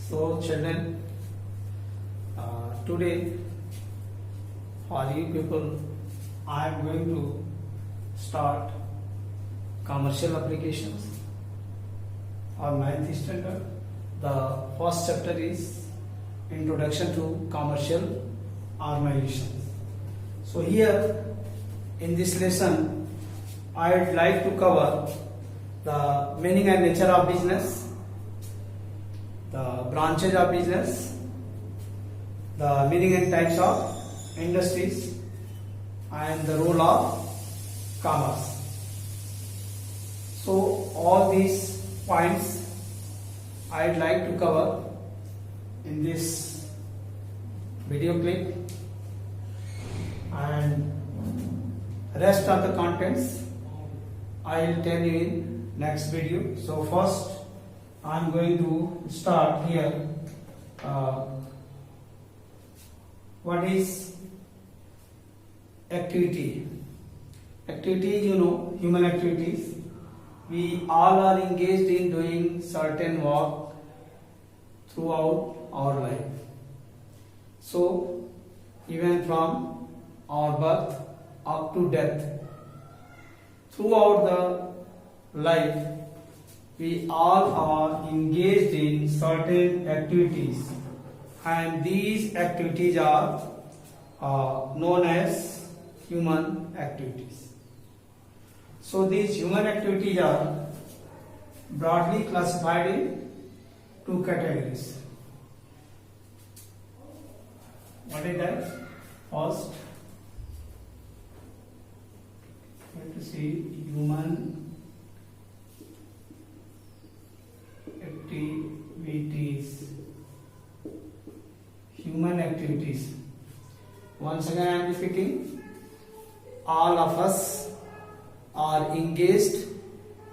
So, children, today for you people, I am going to start commercial applications for 9th standard. The first chapter is Introduction to Commercial Organizations. So, here in this lesson, I would like to cover the meaning and nature of business, the branches of business, the meaning and types of industries, and the role of commerce. So all these points I'd like to cover in this video clip, and rest of the contents I will tell you in next video. So first I'm going to start here. What is activity? Activity, human activities. We all are engaged in doing certain work throughout our life. So even from our birth up to death, throughout the life, we all are engaged in certain activities, and these activities are known as human activities. So these human activities are broadly classified in two categories. What is that? First, we have to see human activities. Human activities. Once again I am repeating, all of us are engaged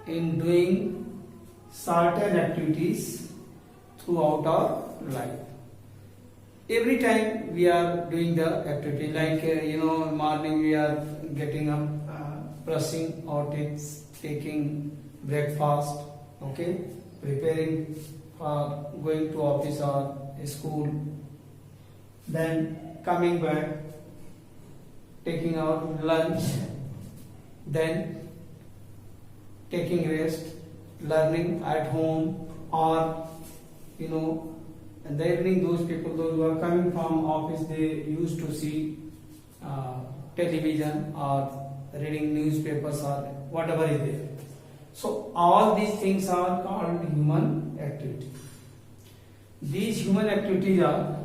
in doing certain activities throughout our life. Every time we are doing the activity, like morning we are getting up, brushing our teeth, taking breakfast, okay, preparing for going to office or school, then coming back, taking out lunch, then taking rest, learning at home, or in the evening, those who are coming from office, they used to see television or reading newspapers or whatever is there. So all these things are called human activity. These human activities are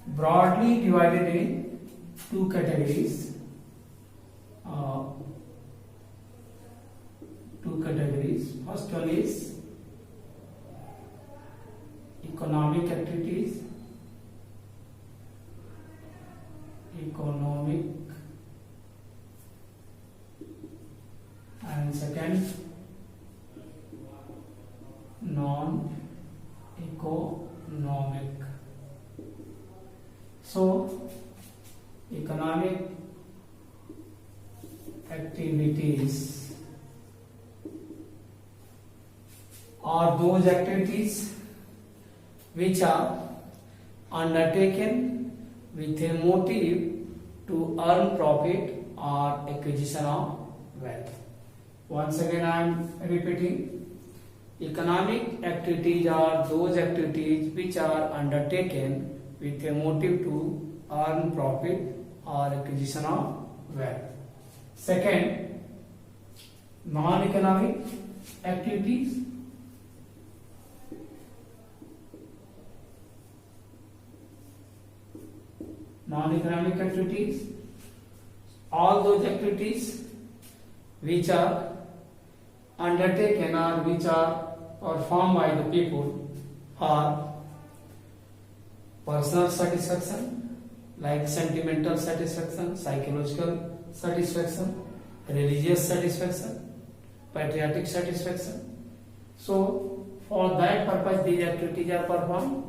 broadly divided in two categories. First one is economic activities. And second, non-economic. So, economic activities are those activities which are undertaken with a motive to earn profit or acquisition of wealth. Once again I am repeating, economic activities are those activities which are undertaken with a motive to earn profit or acquisition of wealth. Second, non-economic activities. Non-economic activities, all those activities which are undertaken or which are performed by the people are personal satisfaction, like sentimental satisfaction, psychological satisfaction, religious satisfaction, patriotic satisfaction. So for that purpose these activities are performed.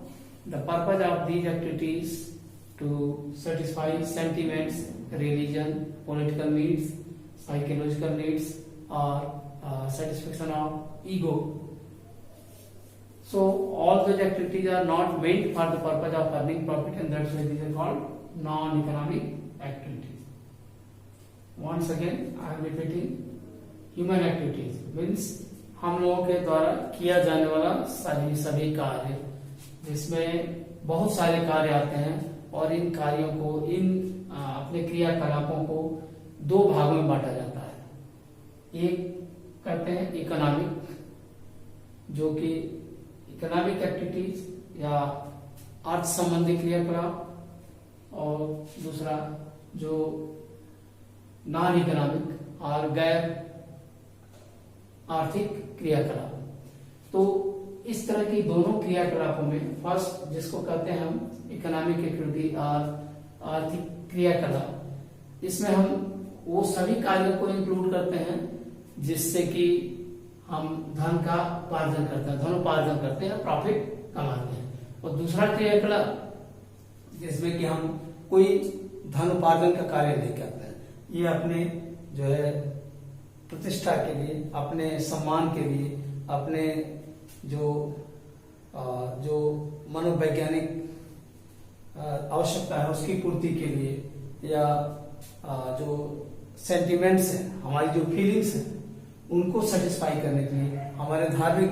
The purpose of these activities to satisfy sentiments, religion, political needs, psychological needs, or satisfaction of ego. So all those activities are not meant for the purpose of earning profit, and that's why these are called non-economic activities. Once again I am repeating, human activities means हम लोगों के द्वारा किया जाने वाला सभी कार्य, जिसमें बहुत सारे कार्य आते हैं, और इन कार्यों को, इन अपने क्रियाकलापों को दो भागों में बांटा जाता है। एक कहते हैं इकोनॉमिक, जो कि इकोनॉमिक एक्टिविटीज या अर्थ संबंधी क्रियाकलाप, और दूसरा जो नॉन इकोनॉमिक और गैर आर्थिक क्रियाकलाप। तो इस तरह की दोनों क्रियाकलापों में फर्स्ट जिसको कहते हैं हम इकोनॉमिक एक्टिविटी और आर्थिक क्रियाकलाप, इसमें हम वो सभी कार्यों को इंक्लूड करते हैं जिससे कि हम धन का उपार्जन करते हैं, धनोपार्जन करते हैं, प्रॉफिट कमाते हैं। और दूसरा क्रियाकलाप जिसमें कि हम कोई धन उपार्जन का कार्य नहीं करते हैं, ये अपने जो है प्रतिष्ठा के लिए, अपने सम्मान के लिए, अपने जो मनोवैज्ञानिक आवश्यकता है उसकी पूर्ति के लिए, या जो सेंटिमेंट्स हैं, हमारी जो फीलिंग्स हैं उनको सेटिस्फाई करने के लिए, हमारे धार्मिक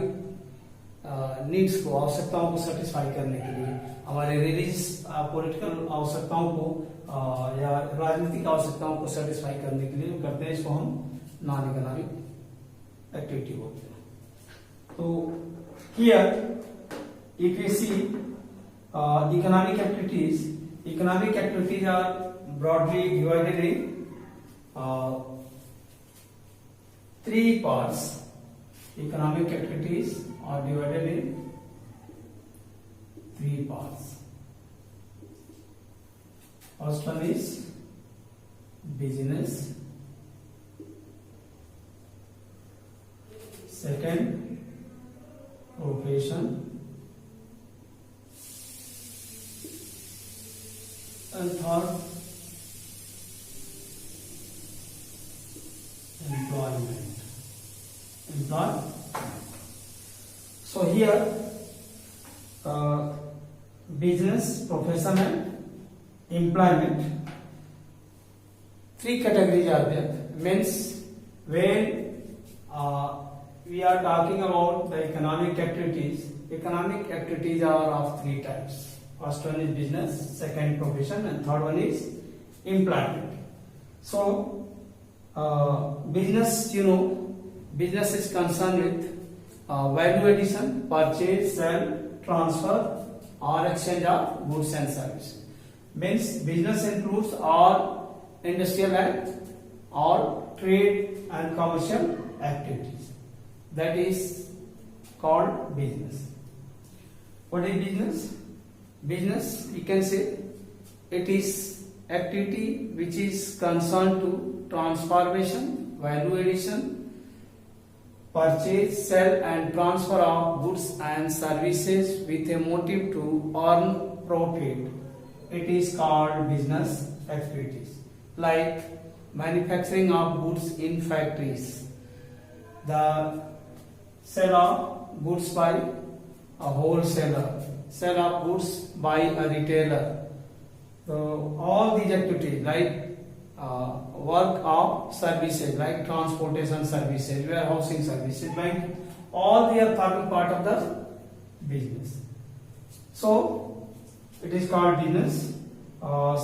नीड्स को, आवश्यकताओं को सेटिस्फाई करने के लिए, हमारे रिलीजियस पॉलिटिकल आवश्यकताओं को या राजनीतिक आवश्यकताओं को सेटिस्फाई करने के लिए जो करते हैं, इसको हम नॉन इकोनॉमिक एक्टिविटी बोलते हैं। तो here if you see economic activities are broadly divided in three parts. Economic activities are divided in three parts. First one is business, second profession, and third employment. So here business, profession and employment, three categories are there. Means when we are talking about the economic activities are of three types. First one is business, second profession, and third one is employment. So business, business is concerned with value addition, purchase, sell, transfer or exchange of goods and services. Means business includes all industrial and all trade and commercial activities. That is called business. What is business? Business, we can say, it is activity which is concerned to transformation, value addition, purchase, sell and transfer of goods and services with a motive to earn profit. It is called business activities. Like manufacturing of goods in factories, the sale of goods by a wholesaler, sale of goods by a retailer. So all these activities like work of services like transportation services, warehousing services, like all they are forming part of the business. So it is called business.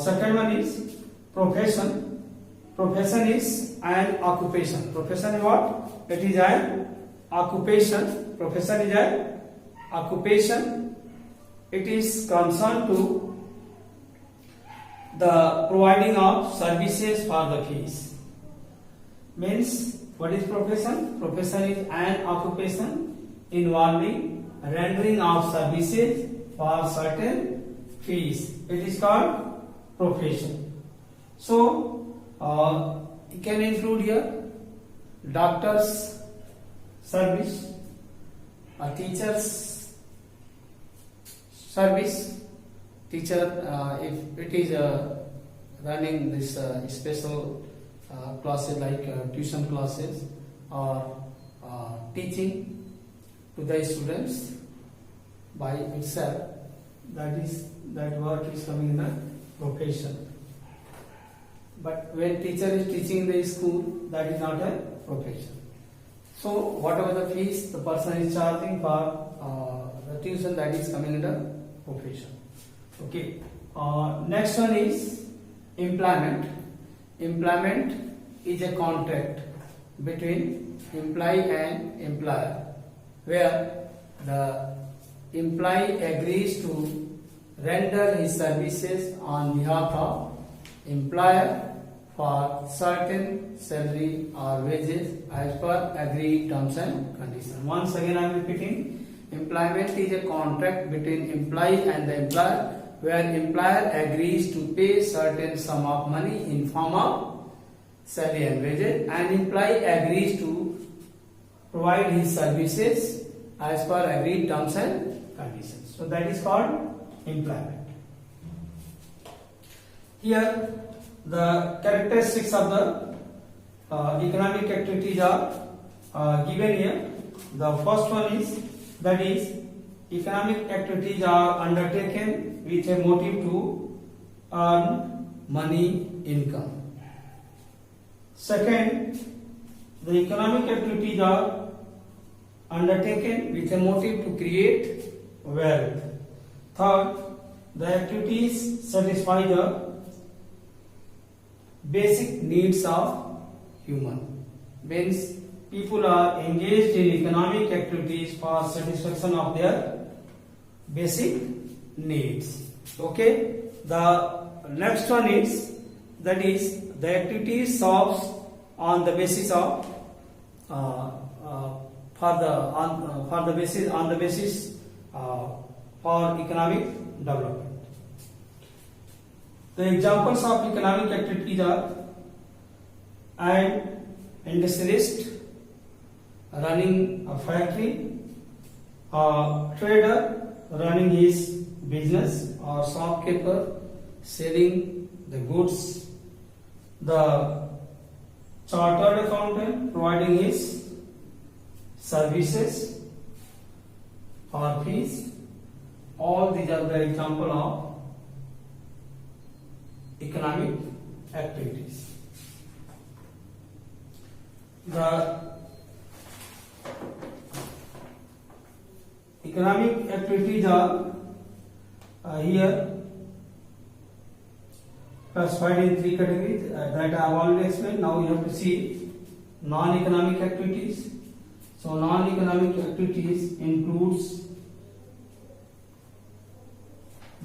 Second one is profession. Profession is an occupation. Profession is what? It is an occupation. Profession is an occupation. It is concerned to the providing of services for the fees. Means what is profession? Profession is an occupation involving rendering of services for certain fees. It is called profession. So you can include here doctor's service, a teacher's service. Teacher, if it is running this special classes like tuition classes or teaching to the students, by itself, that work is coming in the profession. But when teacher is teaching in the school, that is not a profession. So whatever the fees the person is charging for the tuition, that is coming in the profession. Okay. Next one is employment. Employment is a contract between employee and employer, where the employee agrees to render his services on behalf of employer for certain salary or wages as per agreed terms and conditions. Once again I am repeating, employment is a contract between employee and the employer, where employer agrees to pay certain sum of money in form of salary and wages, and employee agrees to provide his services as per agreed terms and conditions. So that is called employment. Here the characteristics of the economic activities are given here. The first one is, that is, economic activities are undertaken with a motive to earn money, income. Second, the economic activities are undertaken with a motive to create wealth. Third, the activities satisfy the basic needs of human. Means people are engaged in economic activities for satisfaction of their basic needs. Okay. The next one is, that is, the activity serves on the basis of for economic development. The examples of economic activities are an industrialist running a factory, a trader running his business, or shopkeeper selling the goods, the chartered accountant providing his services or fees. All these are the example of economic activities. The economic activities are here classified in three categories that I have already explained. Now you have to see non-economic activities. So non-economic activities includes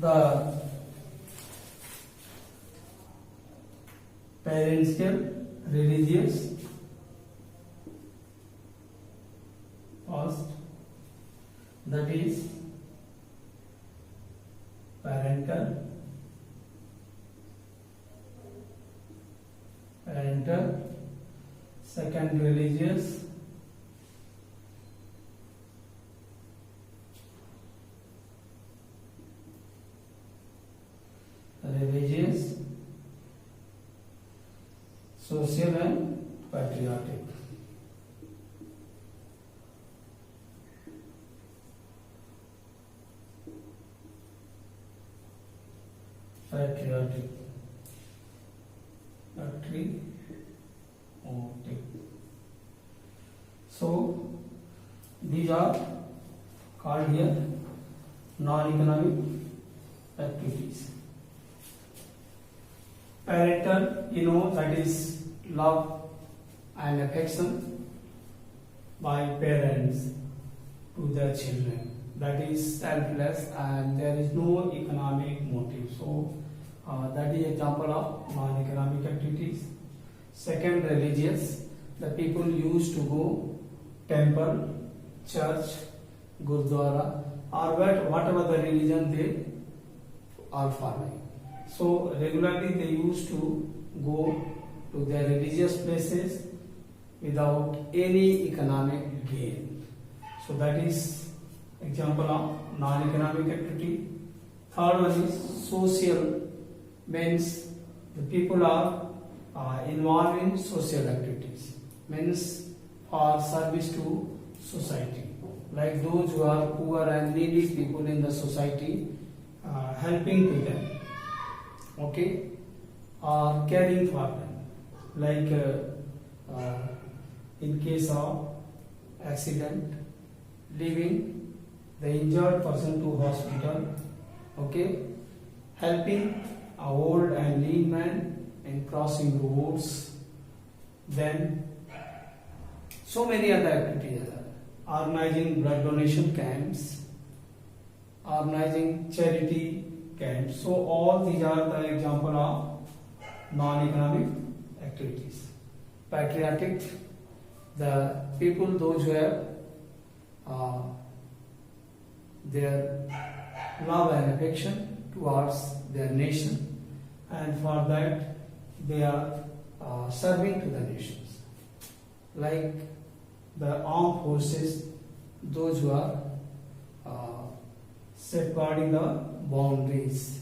the parental, religious, first, that is parental, second religious, social and patriotic. Patriotic. So these are called here non-economic activities. Parental, you know, that is love and affection by parents to their children. That is selfless and there is no economic motive. So that is example of non-economic activities. Second, religious. The people used to go temple, church, gurdwara, or whatever the religion they are following. So regularly they used to go to their religious places without any economic gain. So that is example of non-economic activity. Third one is social, means the people are involved in social activities, means for service to society, like those who are poor and needy people in the society, helping to them, okay, or caring for them, like in case of accident, leaving the injured person to hospital, okay, helping a old and lean man in crossing roads, then so many other activities, organizing blood donation camps, organizing charity camps. So all these are the example of non-economic activities. Patriotic, the people those who have their love and affection towards their nation, and for that they are serving to the nations, like the armed forces, those who are safeguarding the boundaries.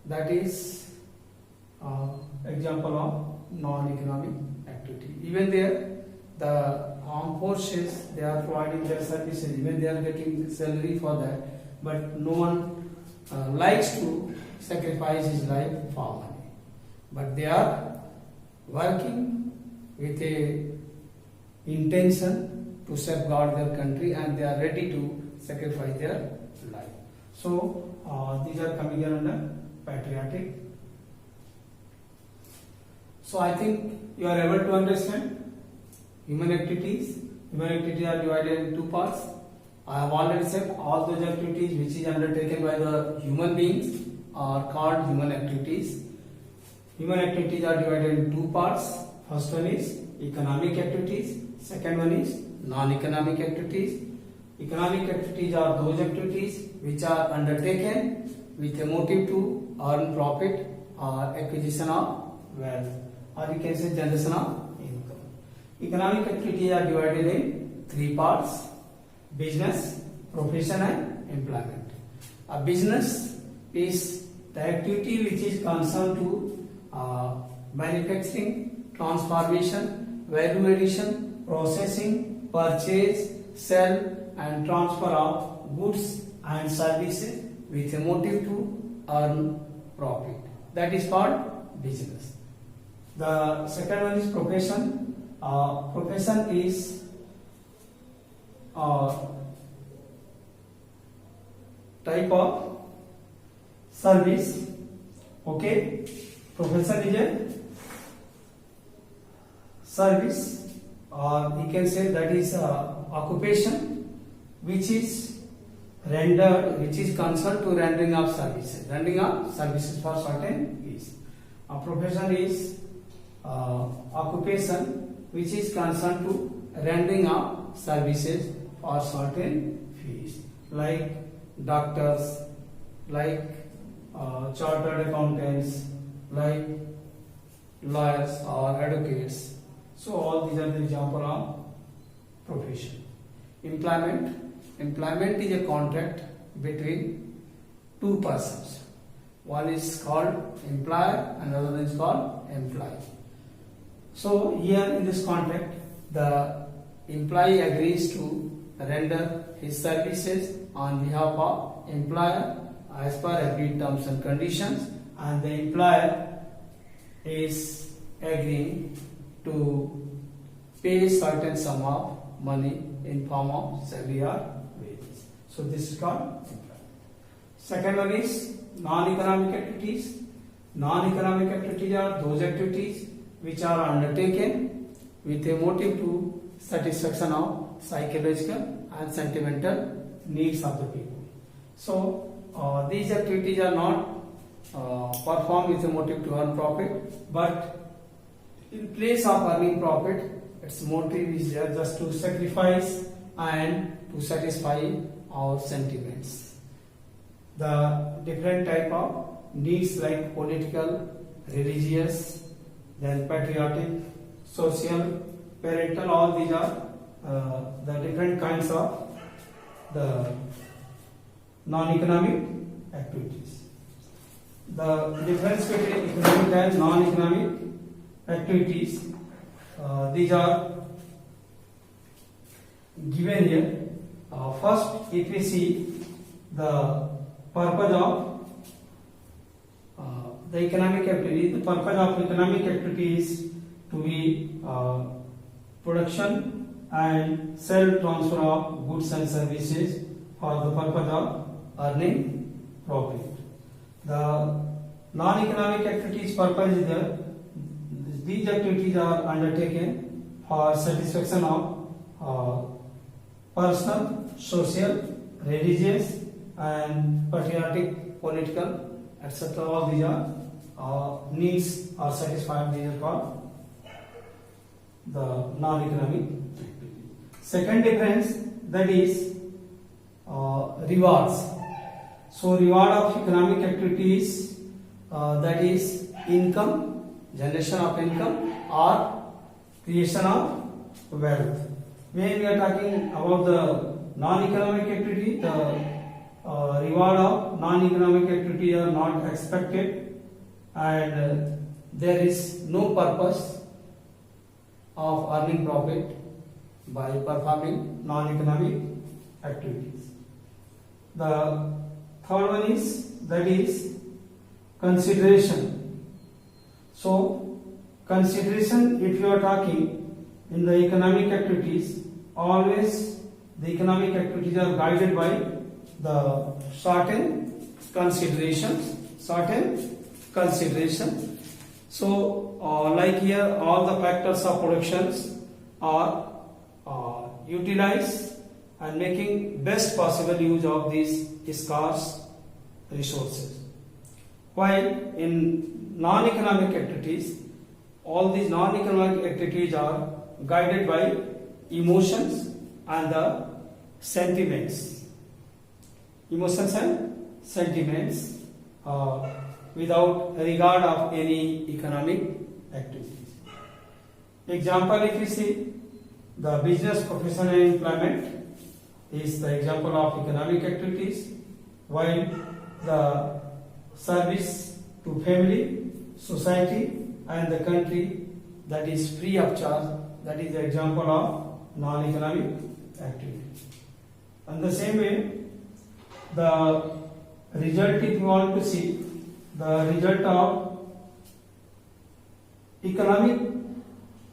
That is example of non-economic activity. Even there, the armed forces, they are providing their services, even they are getting salary for that, but no one likes to sacrifice his life for money. But they are working with a intention to safeguard their country, and they are ready to sacrifice their life. So these are coming here under patriotic. So I think you are able to understand human activities. Human activities are divided in two parts. I have already said all those activities which is undertaken by the human beings are called human activities. Human activities are divided in two parts. First one is economic activities. Second one is non-economic activities. Economic activities are those activities which are undertaken with a motive to earn profit or acquisition of wealth, or you can say generation of income. Economic activities are divided in three parts: business, profession and employment. A business is the activity which is concerned to manufacturing, transformation, value addition, processing, purchase, sell and transfer of goods and services with a motive to earn profit. That is called business. The second one is profession. Profession is type of service. Okay, profession is a service, or you can say that is occupation which is concerned to rendering of services, for certain fees. A profession is occupation which is concerned to rendering of services for certain fees, like doctors, like chartered accountants, like lawyers or advocates. So all these are the example of profession. Employment is a contract between two persons. One is called employer and another is called employee. So here in this contract, the employee agrees to render his services on behalf of employer as per agreed terms and conditions, and the employer is agreeing to pay certain sum of money in form of salary or wages. So this is called employment. Second one is non-economic activities. Non-economic activities are those activities which are undertaken with a motive to satisfaction of psychological and sentimental needs of the people. So these activities are not performed with a motive to earn profit, but in place of earning profit, its motive is just to sacrifice and to satisfy our sentiments. The different type of needs like political, religious, then patriotic, social, parental, all these are the different kinds of the non-economic activities. The difference between economic and non-economic activities, these are given here. First, if we see the purpose of the economic activity, the purpose of economic activity is to be production and sell transfer of goods and services for the purpose of earning profit. The non-economic activities purpose is that these activities are undertaken for satisfaction of personal, social, religious and patriotic, political, etc. All these are needs are satisfied. These are called the non-economic activity. Second difference, that is rewards. So reward of economic activities, that is income, generation of income or creation of wealth. When we are talking about the non-economic activity, the reward of non-economic activity are not expected, and there is no purpose of earning profit by performing non-economic activities. The third one is, that is consideration. So consideration, if you are talking in the economic activities, always the economic activities are guided by the certain considerations. So like here, all the factors of productions are utilized and making best possible use of these scarce resources. While in non-economic activities, all these non-economic activities are guided by emotions and the sentiments. Emotions and sentiments without regard of any economic activities. Example, if you see, the business, profession and employment is the example of economic activities, while the service to family, society and the country, that is free of charge, that is the example of non-economic activity. And the same way, the result, if you want to see the result of economic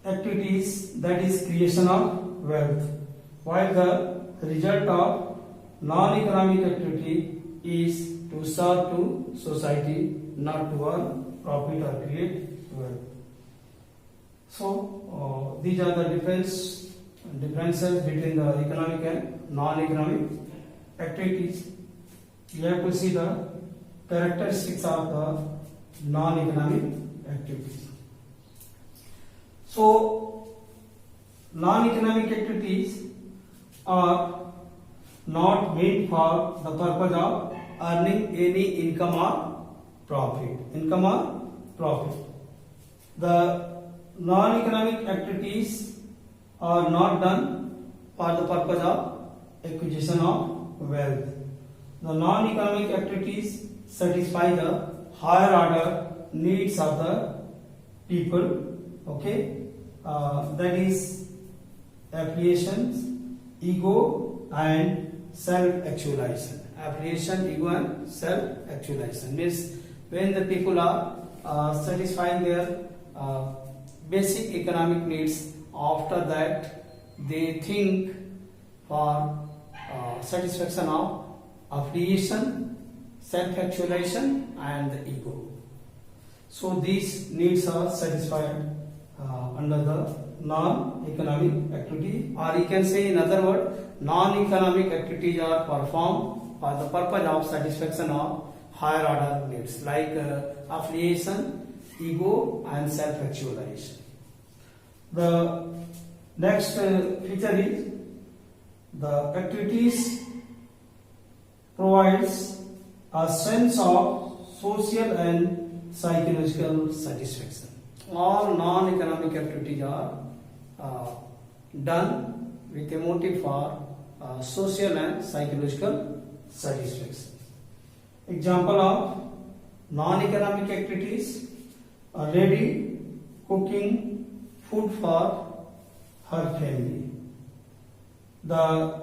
activities, that is creation of wealth, while the result of non-economic activity is to serve to society, not to earn profit or create wealth. So these are the differences between the economic and non-economic activities. You have to see the characteristics of the non-economic activities. So non-economic activities are not made for the purpose of earning any income or profit. The non-economic activities are not done for the purpose of acquisition of wealth. The non-economic activities satisfy the higher order needs of the people. Okay, that is appreciation, ego and self-actualization. Appreciation, ego and self-actualization means when the people are satisfying their basic economic needs, after that they think for satisfaction of appreciation, self-actualization and the ego. So these needs are satisfied under the non-economic activity, or you can say in other words, non-economic activities are performed for the purpose of satisfaction of higher order needs like affiliation, ego and self-actualization. The next feature is the activities provides a sense of social and psychological satisfaction. All non-economic activities are done with a motive for social and psychological satisfaction. Example of non-economic activities: a lady cooking food for her family. The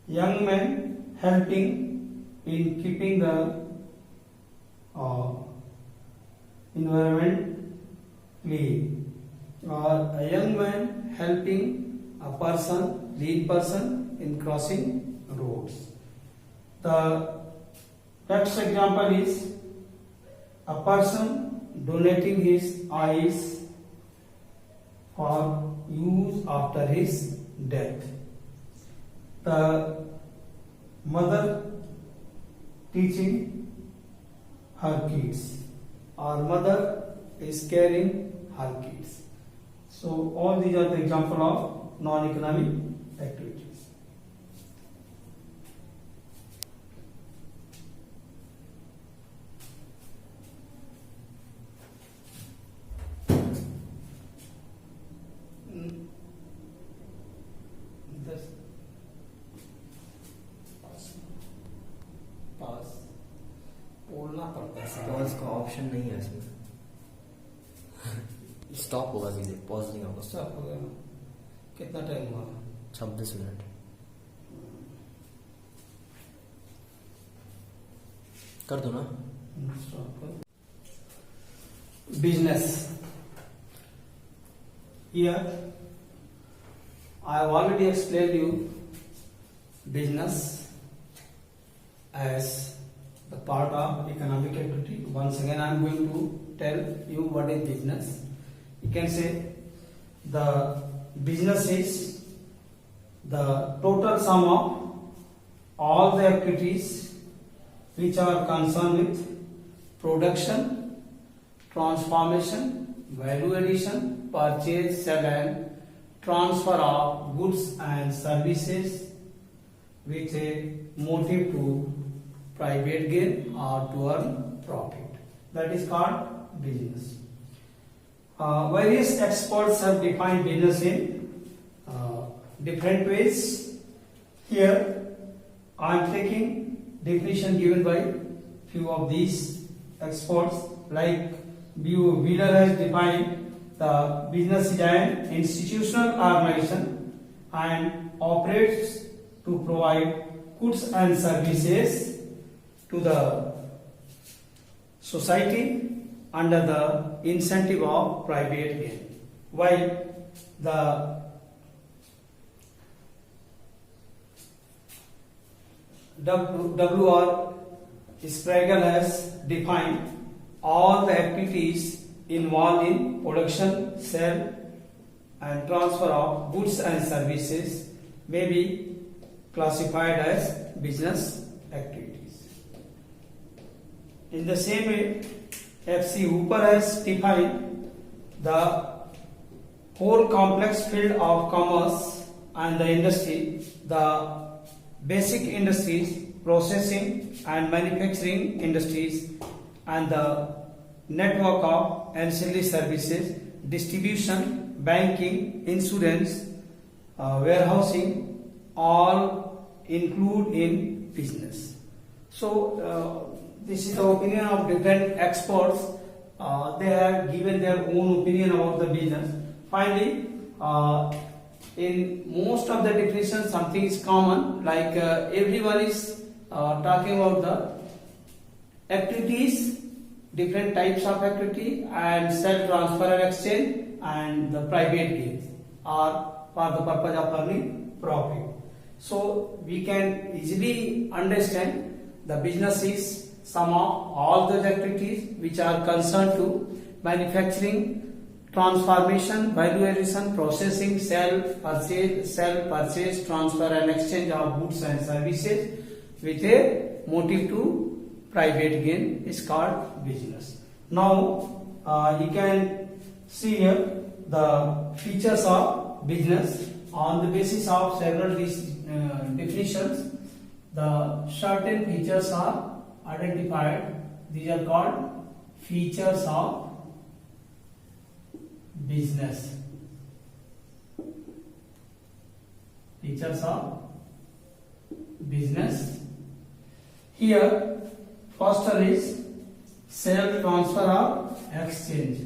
young man helping in keeping the environment clean, or a young man helping a person, lead person in crossing roads. The next example is a person donating his eyes for use after his death. The mother teaching her kids, or mother is caring her kids. So all these are the example of non-economic activities. बोलना पड़ता है, pause का option नहीं है इसमें। Stop होगा सीधे, pause नहीं होगा। स्टॉप हो गया। कितना टाइम हुआ? 26 मिनट। कर दो ना। Business. Here I have already explained you business as the part of economic activity. Once again I am going to tell you what is business. You can say the business is the total sum of all the activities which are concerned with production, transformation, value addition, purchase, sale and transfer of goods and services with a motive to private gain or to earn profit. That is called business. Various experts have defined business in different ways. Here I am taking definition given by few of these experts. Like Wheeler has defined the business is an institutional organization and operates to provide goods and services to the society under the incentive of private gain. While the W.R. Sprague has defined all the activities involved in production, sale and transfer of goods and services may be classified as business activities. In the same way, F.C. Hooper has defined the whole complex field of commerce and the industry, the basic industries, processing and manufacturing industries, and the network of ancillary services, distribution, banking, insurance, warehousing, all include in business. So this is the opinion of different experts. They have given their own opinion about the business. Finally, in most of the definitions something is common, like everyone is talking about the activities, different types of activity, and sell, transfer and exchange, and the private gains are for the purpose of earning profit. So we can easily understand the business is sum of all those activities which are concerned to manufacturing, transformation, value addition, processing, sell, purchase, transfer and exchange of goods and services with a motive to private gain is called business. Now you can see here the features of business on the basis of several definitions. The certain features are identified. These are called features of business. Features of business. Here, first one is sale, transfer or exchange.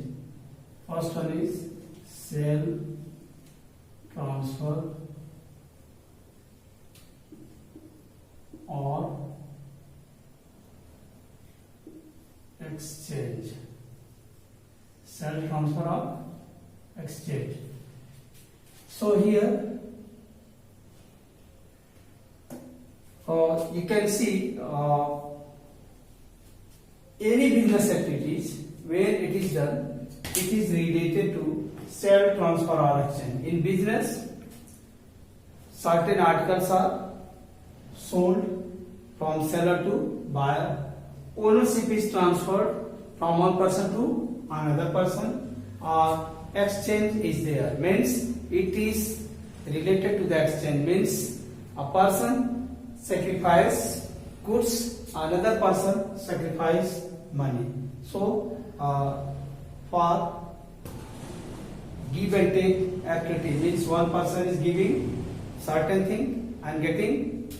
First one is sale, transfer or exchange. Sell, transfer or exchange. So here you can see any business activities where it is done, it is related to sell, transfer or exchange. In business, certain articles are sold from seller to buyer. Ownership is transferred from one person to another person, or exchange is there. Means it is related to the exchange. Means a person sacrifice goods, another person sacrifice money. So for give and take activity, means one person is giving certain thing and getting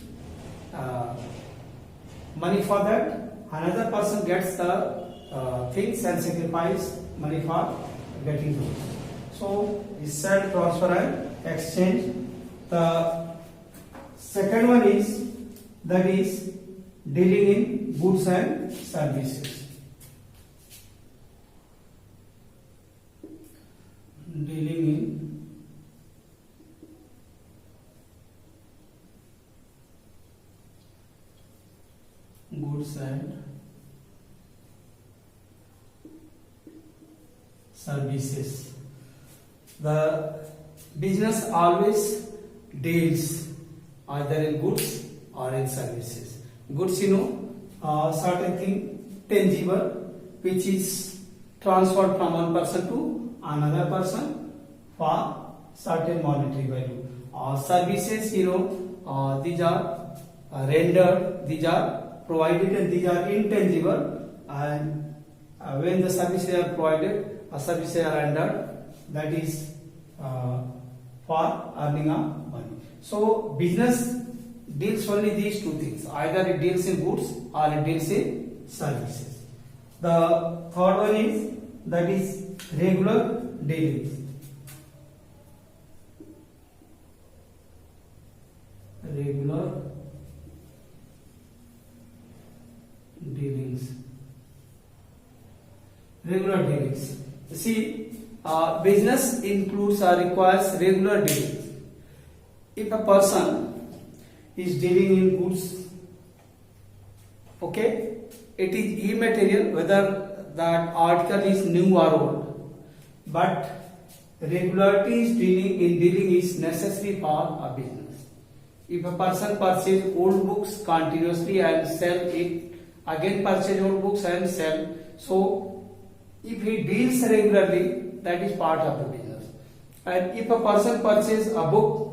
money for that. Another person gets the things and sacrifice money for getting those. So is sell, transfer and exchange. The second one is that is dealing in goods and services. Dealing in goods and services. The business always deals either in goods or in services. Goods, certain thing tangible which is transferred from one person to another person for certain monetary value. Services, these are rendered, these are provided, and these are intangible. And when the services are provided, services are rendered, that is for earning a money. So business deals only these two things. Either it deals in goods or it deals in services. The third one is that is regular dealings. Regular dealings. Regular dealings. See, business includes or requires regular dealings. If a person is dealing in goods, okay, it is immaterial whether that article is new or old, but regularity is dealing is necessary for a business. If a person purchases old books continuously and sell it, again purchase old books and sell, so if he deals regularly, that is part of the business. And if a person purchases a book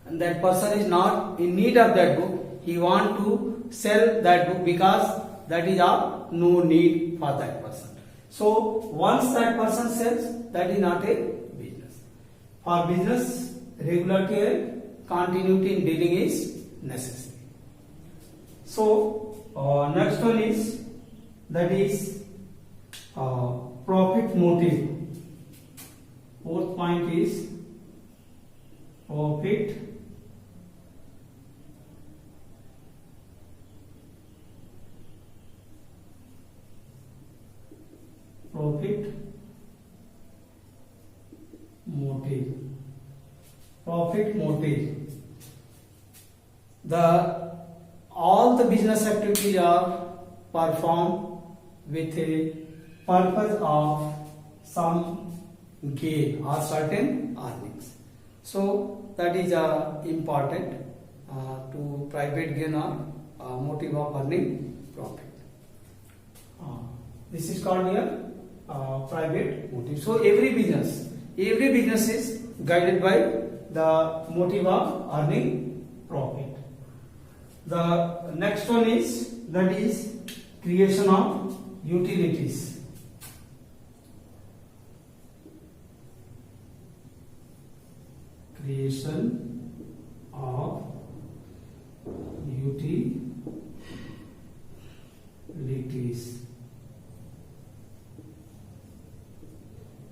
and that person is not in need of that book, he want to sell that book because that is of no need for that person. So once that person sells, that is not a business. For business, regularity and continuity in dealing is necessary. So next one is that is profit motive. Fourth point is profit motive. Profit motive. All the business activities are performed with a purpose of some gain or certain earnings. So that is important to private gain or motive of earning profit. This is called here private motive. So every business is guided by the motive of earning profit. The next one is that is creation of utilities. Creation of utilities.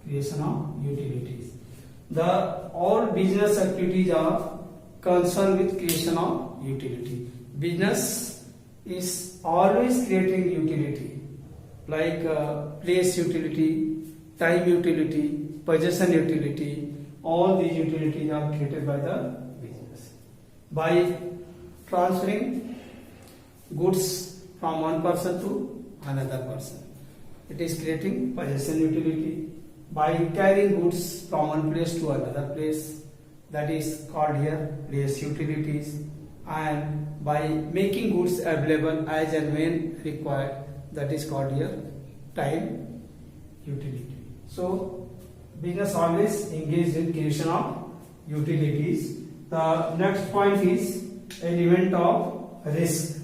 Creation of utilities. All business activities are concerned with creation of utility. Business is always creating utility, like place utility, time utility, possession utility. All these utilities are created by the business. By transferring goods from one person to another person, it is creating possession utility. By carrying goods from one place to another place, that is called here place utilities. And by making goods available as and when required, that is called here time utility. So business always engaged in creation of utilities. The next point is element of risk.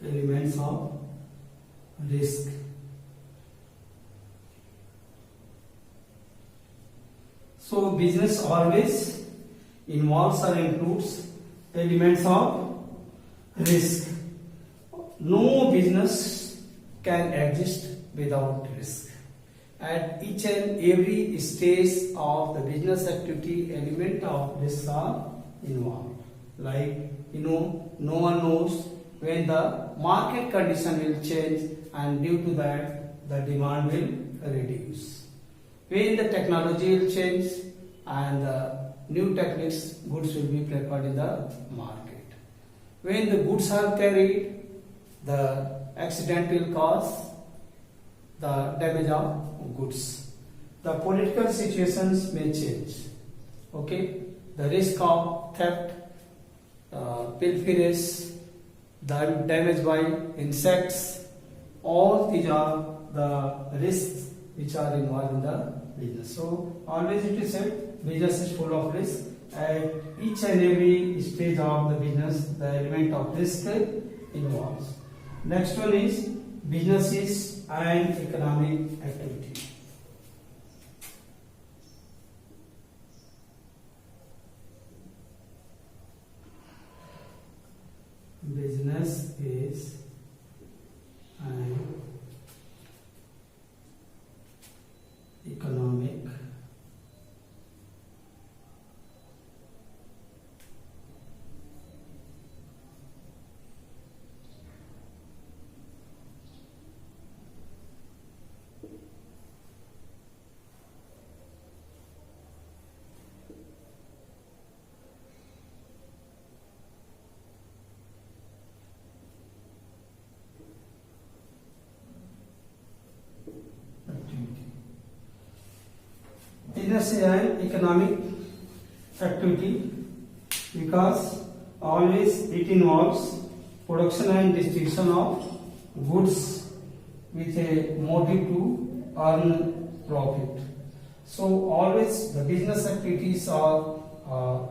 Elements of risk. So business always involves or includes elements of risk. No business can exist without risk. At each and every stage of the business activity, element of risk are involved. Like, no one knows when the market condition will change, and due to that the demand will reduce. When the technology will change and the new techniques, goods will be preferred in the market. When the goods are carried, the accident will cause the damage of goods. The political situations may change. Okay, the risk of theft, pilferage, the damage by insects, all these are the risks which are involved in the business. So always it is said business is full of risk. At each and every stage of the business, the element of risk involves. Next one is business is an economic activity. Business is an economic business is an economic activity because always it involves production and distribution of goods with a motive to earn profit. So always the business activities are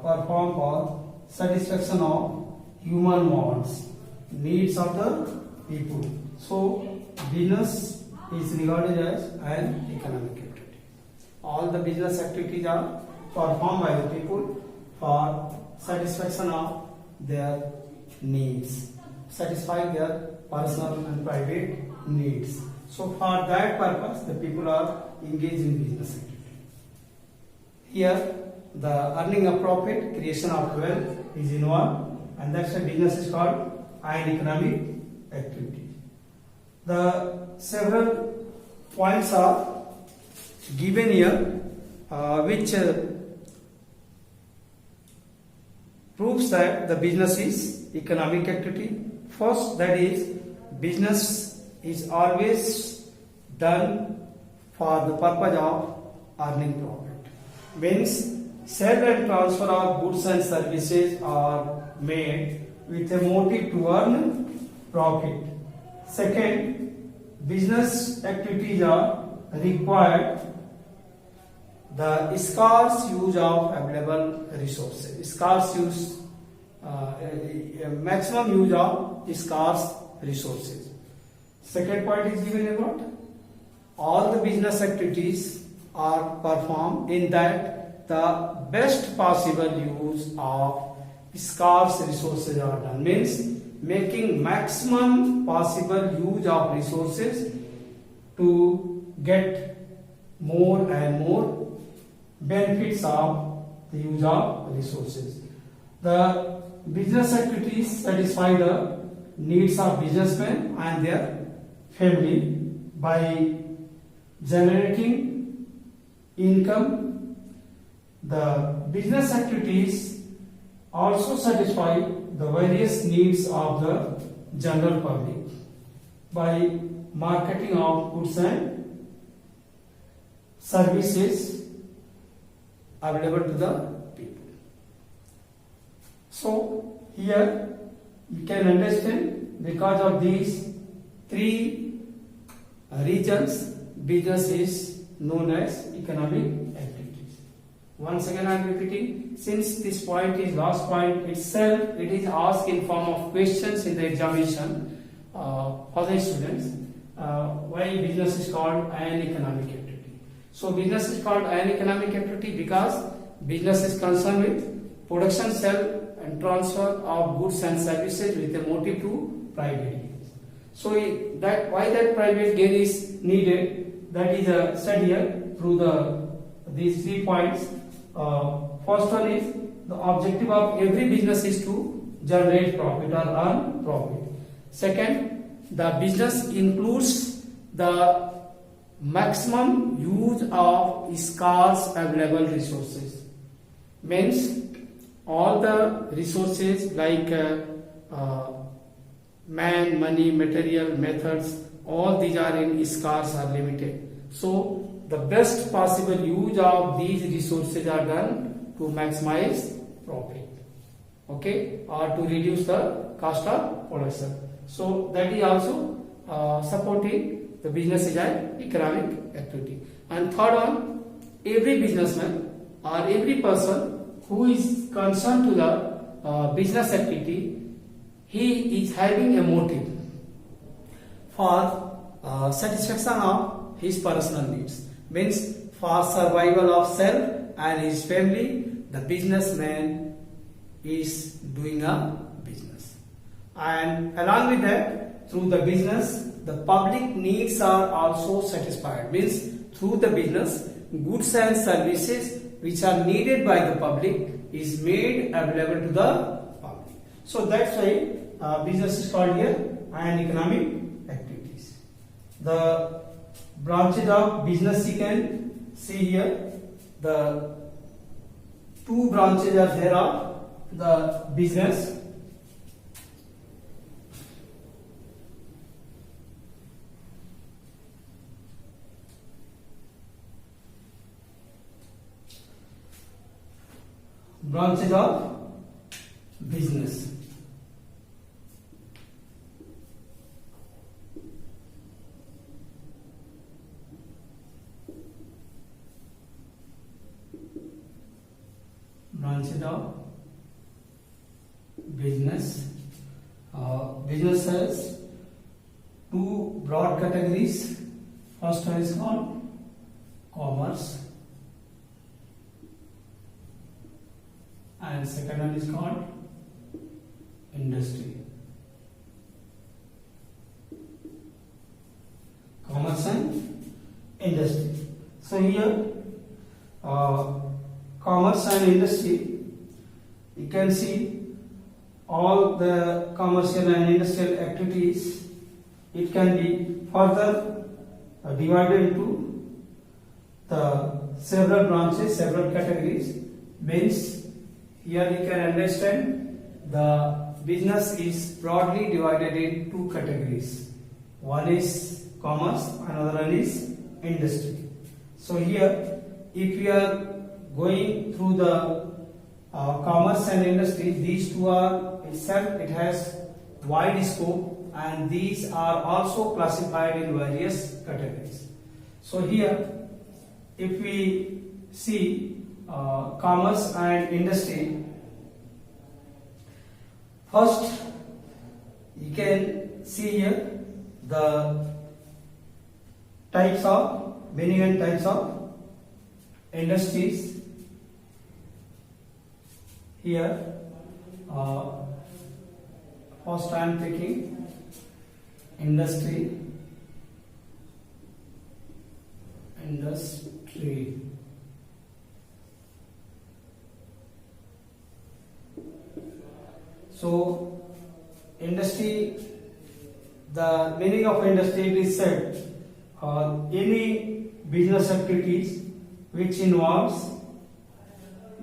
performed for satisfaction of human wants, needs of the people. So business is regarded as an economic activity. All the business activities are performed by the people for satisfaction of their needs, satisfying their personal and private needs. So for that purpose, the people are engaged in business activity. Here, the earning of profit, creation of wealth is involved, and that's why business is called an economic activity. The several points are given here, which proves that the business is economic activity. First, that is, business is always done for the purpose of earning profit. Means sale and transfer of goods and services are made with a motive to earn profit. Second, business activities are required the scarce use of available resources. Scarce use, maximum use of scarce resources. Second point is given about all the business activities are performed in that the best possible use of scarce resources are done. Means making maximum possible use of resources to get more and more benefits of the use of resources. The business activities satisfy the needs of businessmen and their family by generating income. The business activities also satisfy the various needs of the general public by marketing of goods and services available to the people. So here you can understand, because of these three regions, business is known as economic activities. Once again I am repeating, since this point is last point itself, it is asked in form of questions in the examination for the students. Why business is called an economic activity? So business is called an economic activity because business is concerned with production, sale and transfer of goods and services with a motive to private gain. So that why that private gain is needed, that is said here through these 3 points. First one is the objective of every business is to generate profit or earn profit. Second, the business includes the maximum use of scarce available resources. Means all the resources like man, money, material, methods, all these are in scarce or limited. So the best possible use of these resources are done to maximize profit, okay, or to reduce the cost of production. So that is also supporting the business is an economic activity. And third one, every businessman or every person who is concerned to the business activity, he is having a motive for satisfaction of his personal needs. Means for survival of self and his family, the businessman is doing a business. And along with that, through the business, the public needs are also satisfied. Means through the business, goods and services which are needed by the public is made available to the public. So that's why business is called here and economic activities. The branches of business you can see here. The 2 branches are there of the business. Branches of business. Branches of business. Business has 2 broad categories. First one is called commerce, and second one is called industry. Commerce and industry. So here commerce and industry, you can see all the commercial and industrial activities. It can be further divided into the several branches, several categories. Means here you can understand the business is broadly divided in 2 categories. One is commerce, another one is industry. So here, if we are going through the commerce and industry, these 2 are itself, it has wide scope, and these are also classified in various categories. So here, if we see commerce and industry, first you can see here the types of, many and types of industries. Here First I am taking industry. So industry, the meaning of industry is said any business activities which involves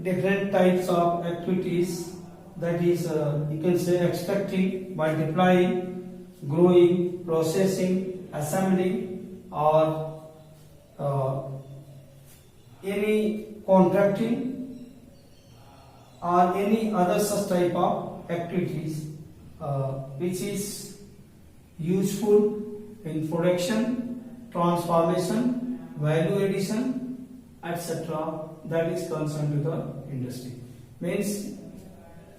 different types of activities, that is you can say extracting, multiplying, growing, processing, assembling, or any contracting or any other such type of activities which is useful in production, transformation, value addition, etc. That is concerned to the industry. Means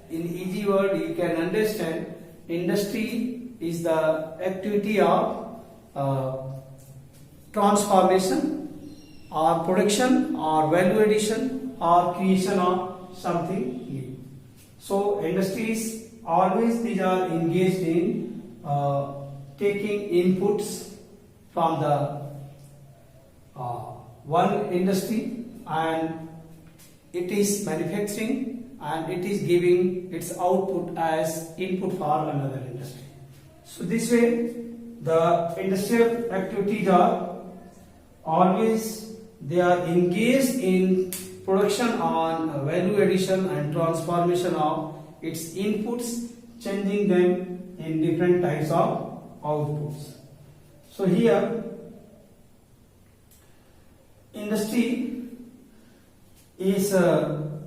in easy word you can understand, industry is the activity of transformation or production or value addition or creation of something new. So industries always these are engaged in taking inputs from the one industry, and it is manufacturing and it is giving its output as input for another industry. So this way the industrial activities are always they are engaged in production on value addition and transformation of its inputs, changing them in different types of outputs. So here industry is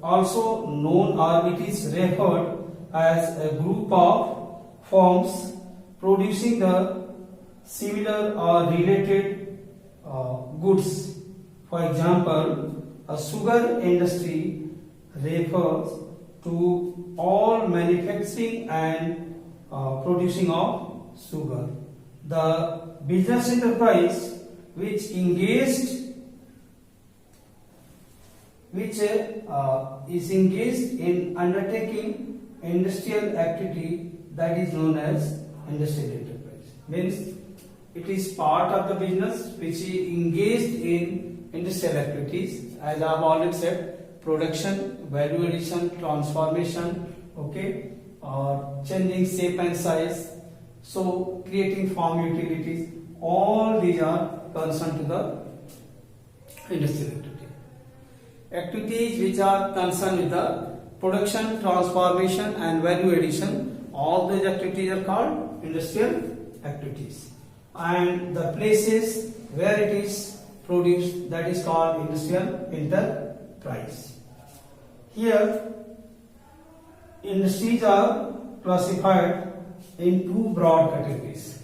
also known, or it is referred as a group of firms producing the similar or related goods. For example, a sugar industry refers to all manufacturing and producing of sugar. The business enterprise which is engaged in undertaking industrial activity, that is known as industrial enterprise. Means it is part of the business which is engaged in industrial activities, as I have already said, production, value addition, transformation, okay, or changing shape and size, so creating farm utilities, all these are concerned to the industrial activity. Activities which are concerned with the production, transformation and value addition, all those activities are called industrial activities. And the places where it is produced, that is called industrial enterprise. Here industries are classified in two broad categories.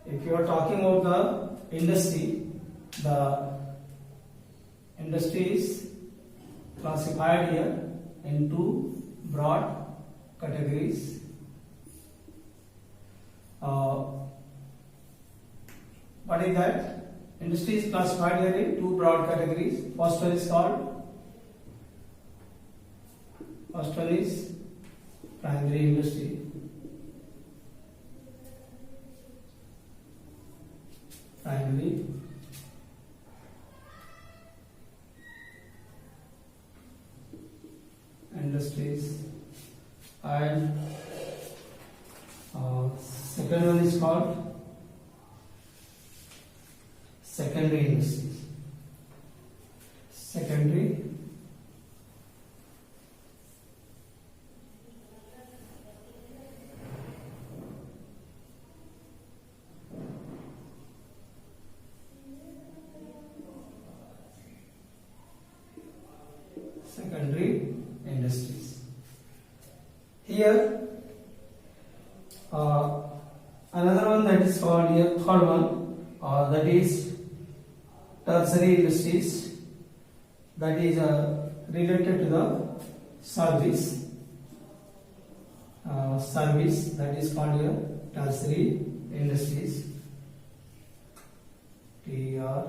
If you are talking about the industry is classified here in two broad categories. What is that? Industry is classified here in two broad categories. First one is primary industry. Primary industries, and second one is called secondary industries. Secondary industries. Here another one that is called here, third one, that is tertiary industries, that is related to the service, that is called here tertiary industries. TR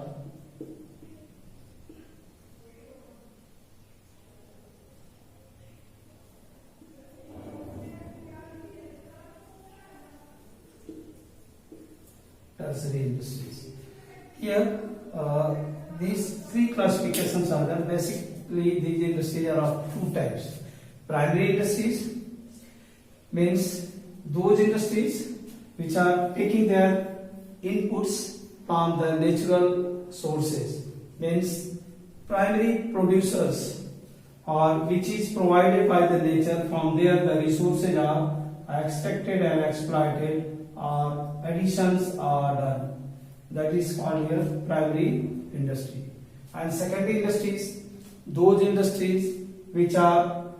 tertiary industries. Here, these three classifications are there. Basically, these industries are of two types. Primary industries means those industries which are taking their inputs from the natural sources, means primary producers, or which is provided by the nature. From there the resources are extracted and exploited, or additions are done. That is called here primary industry. And secondary industries, those industries which are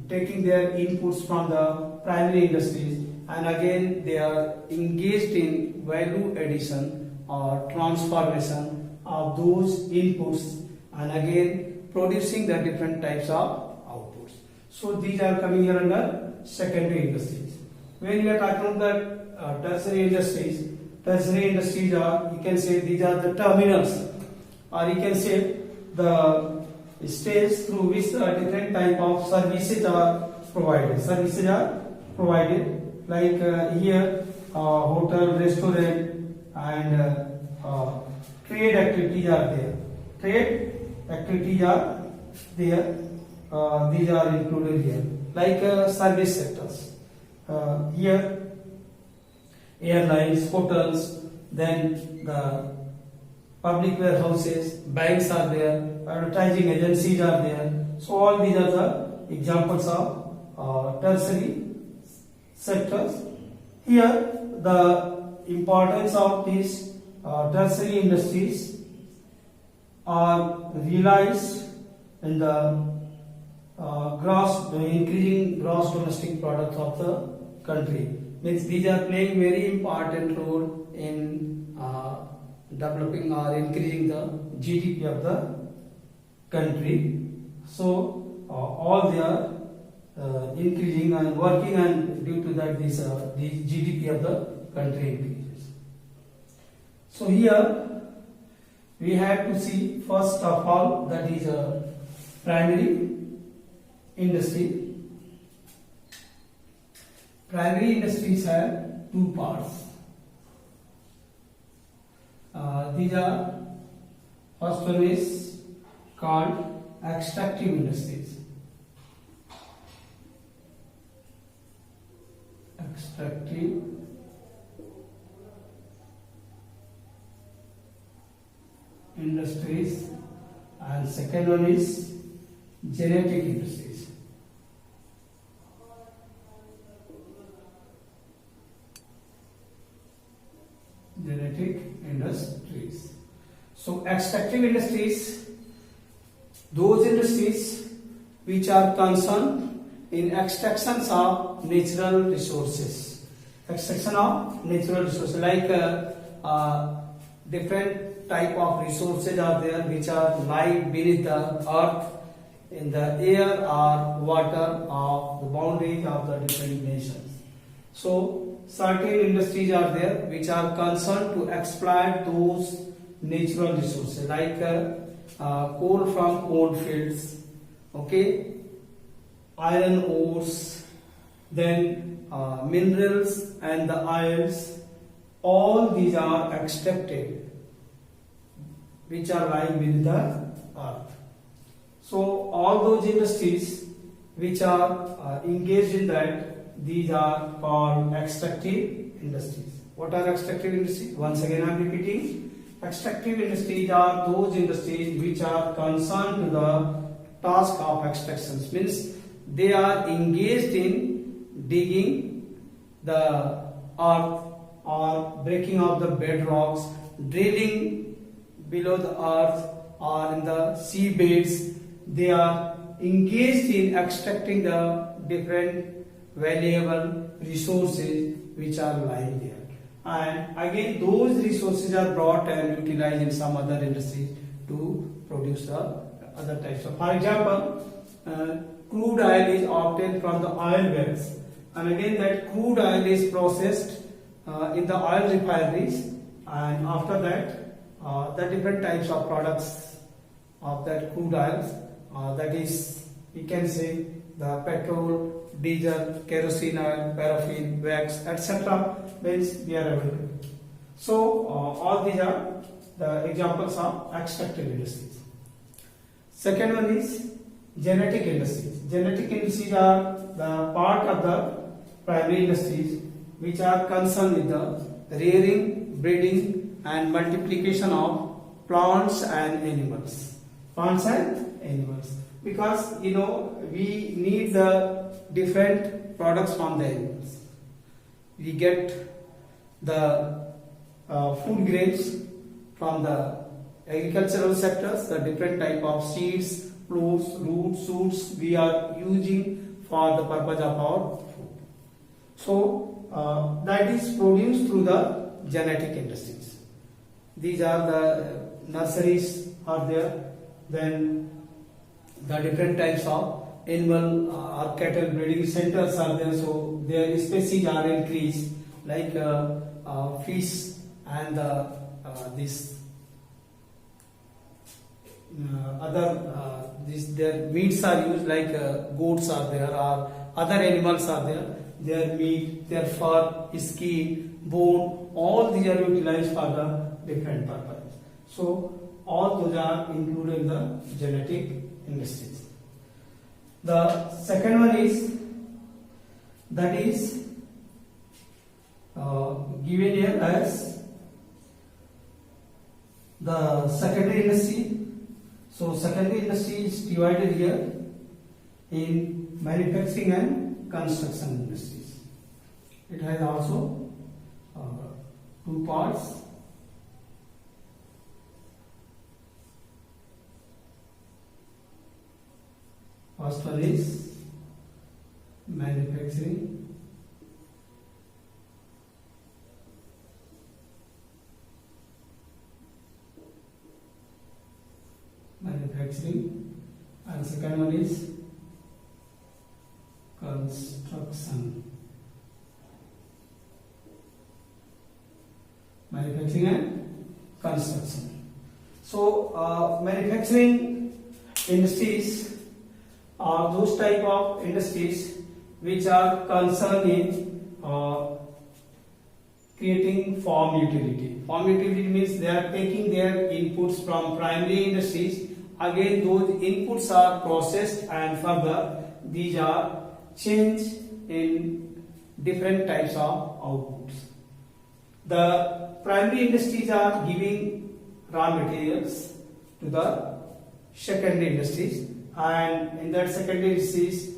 taking their inputs from the primary industries, and again they are engaged in value addition or transformation of those inputs, and again producing the different types of outputs. So these are coming here under secondary industries. When we are talking about the tertiary industries are, you can say these are the terminals, or you can say the stage through which different type of services are provided. Services are provided like here hotel, restaurant, and trade activities are there. Trade activities are there. These are included here, like service sectors. Here airlines, hotels, then the public warehouses, banks are there, advertising agencies are there. So all these are the examples of tertiary sectors. Here the importance of these tertiary industries are realized in the increasing gross domestic product of the country. Means these are playing very important role in developing or increasing the GDP of the country. So all they are increasing and working, and due to that this the GDP of the country increases. So here we have to see first of all that is primary industry. Primary industries have two parts. These are, first one is called extractive industries. Extractive industries, and second one is genetic industries. Genetic industries. So extractive industries, those industries which are concerned in extractions of natural resources. Extraction of natural resources, like different type of resources are there which are lie beneath the earth, in the air or water of the boundaries of the different nations. So certain industries are there which are concerned to exploit those natural resources, like coal from coal fields, okay, iron ores, then minerals and the oils. All these are extracted which are lying beneath the earth. So all those industries which are engaged in that, these are called extractive industries. What are extractive industries? Once again I am repeating. Extractive industries are those industries which are concerned to the task of extractions. Means they are engaged in digging the earth or breaking of the bedrocks, drilling below the earth or in the sea beds. They are engaged in extracting the different valuable resources which are lying there. And again those resources are brought and utilized in some other industries to produce the other types of. For example, crude oil is obtained from the oil wells, and again that crude oil is processed in the oil refineries, and after that the different types of products of that crude oils, that is, we can say the petrol, diesel, kerosene oil, paraffin, wax, etc. means we are able to. So all these are the examples of extractive industries. Second one is genetic industries. Genetic industries are the part of the primary industries which are concerned with the rearing, breeding and multiplication of plants and animals. Plants and animals. Because we need the different products from the animals. We get the food grains from the agricultural sectors, the different type of seeds, fruits, roots, shoots we are using for the purpose of our food. So that is produced through the genetic industries. These are the nurseries are there. Then the different types of animal or cattle breeding centers are there. So their species are increased, like fish and this other their meats are used, like goats are there or other animals are there. Their meat, their fur, skin, bone, all these are utilized for the different purposes. So all those are included in the genetic industries. The second one is given here as the secondary industry. So secondary industry is divided here in manufacturing and construction industries. It has also two parts. First one is manufacturing. And second one is construction. Manufacturing and construction. So manufacturing industries are those type of industries which are concerned in creating farm utility. Farm utility means they are taking their inputs from primary industries. Again, those inputs are processed and further these are changed in different types of outputs. The primary industries are giving raw materials to the secondary industries, and in that secondary industries,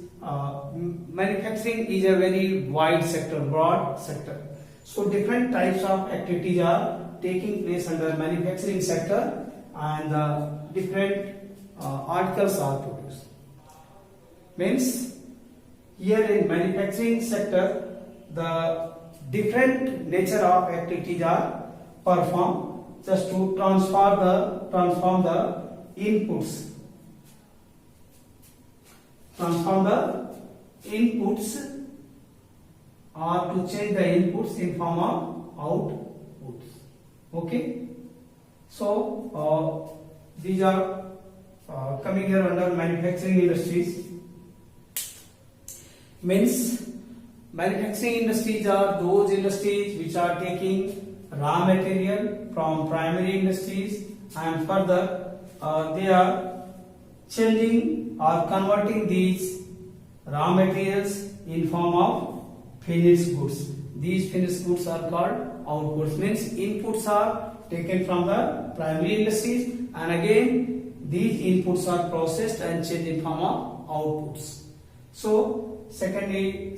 manufacturing is a very wide sector, broad sector. So different types of activities are taking place under manufacturing sector, and different articles are produced. Means here in manufacturing sector, the different nature of activities are performed just to transform the inputs. Transform the inputs or to change the inputs in form of outputs. Okay. So these are coming here under manufacturing industries. Means manufacturing industries are those industries which are taking raw material from primary industries and further they are changing or converting these raw materials in form of finished goods. These finished goods are called outputs. Means inputs are taken from the primary industries, and again these inputs are processed and changed in form of outputs. So secondary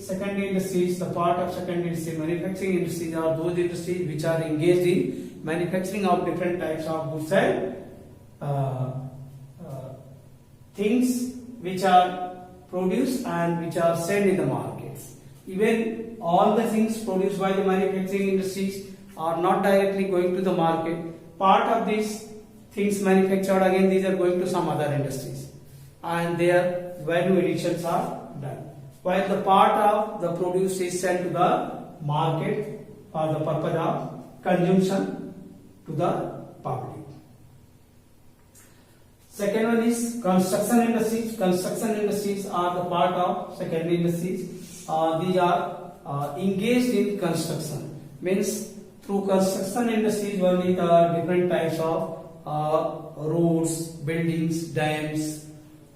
industries, the part of secondary industry, manufacturing industries are those industries which are engaged in manufacturing of different types of goods and things which are produced and which are sold in the markets. Even all the things produced by the manufacturing industries are not directly going to the market. Part of these things manufactured, again these are going to some other industries and their value additions are done. While the part of the produce is sent to the market for the purpose of consumption to the public. Second one is construction industries. Construction industries are the part of secondary industries. These are engaged in construction. Means through construction industries only the different types of roads, buildings, dams,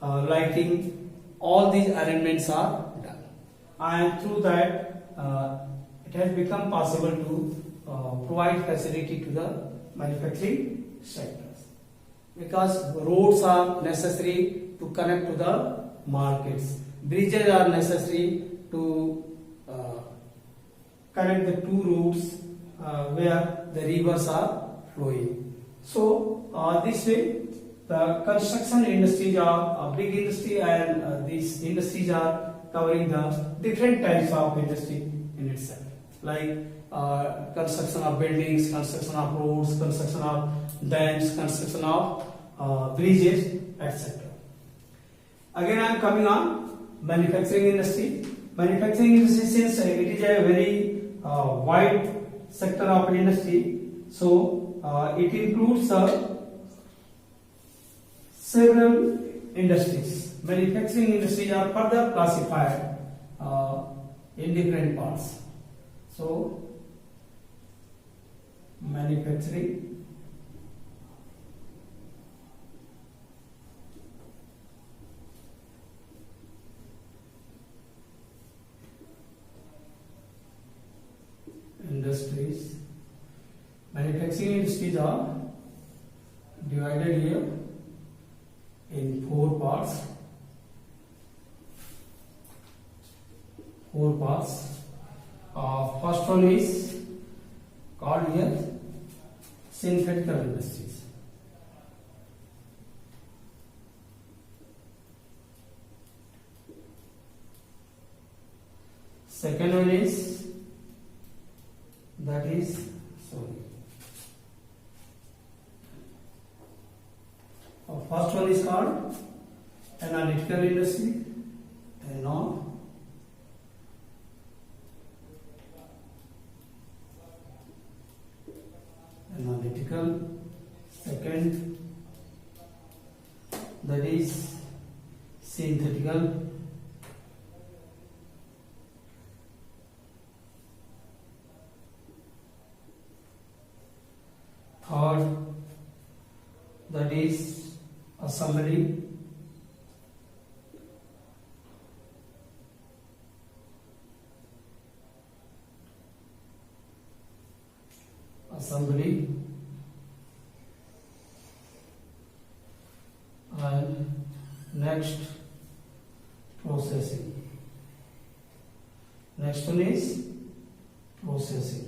lighting, all these arrangements are done, and through that it has become possible to provide facility to the manufacturing sectors, because roads are necessary to connect to the markets, bridges are necessary to connect the two routes where the rivers are flowing. So this way the construction industries are a big industry, and these industries are covering the different types of industry in itself, like construction of buildings, construction of roads, construction of dams, construction of bridges, etc. Again, I am coming on manufacturing industry. Manufacturing industry, since it is a very wide sector of industry, so it includes several industries. Manufacturing industries are further classified in different parts. So, manufacturing industries. Manufacturing industries are divided here in four parts. First one is called here synthetical industries. Second one is first one is called analytical industry, analytical. Second, that is synthetical. Third, that is assembly. And next, processing. Next one is processing.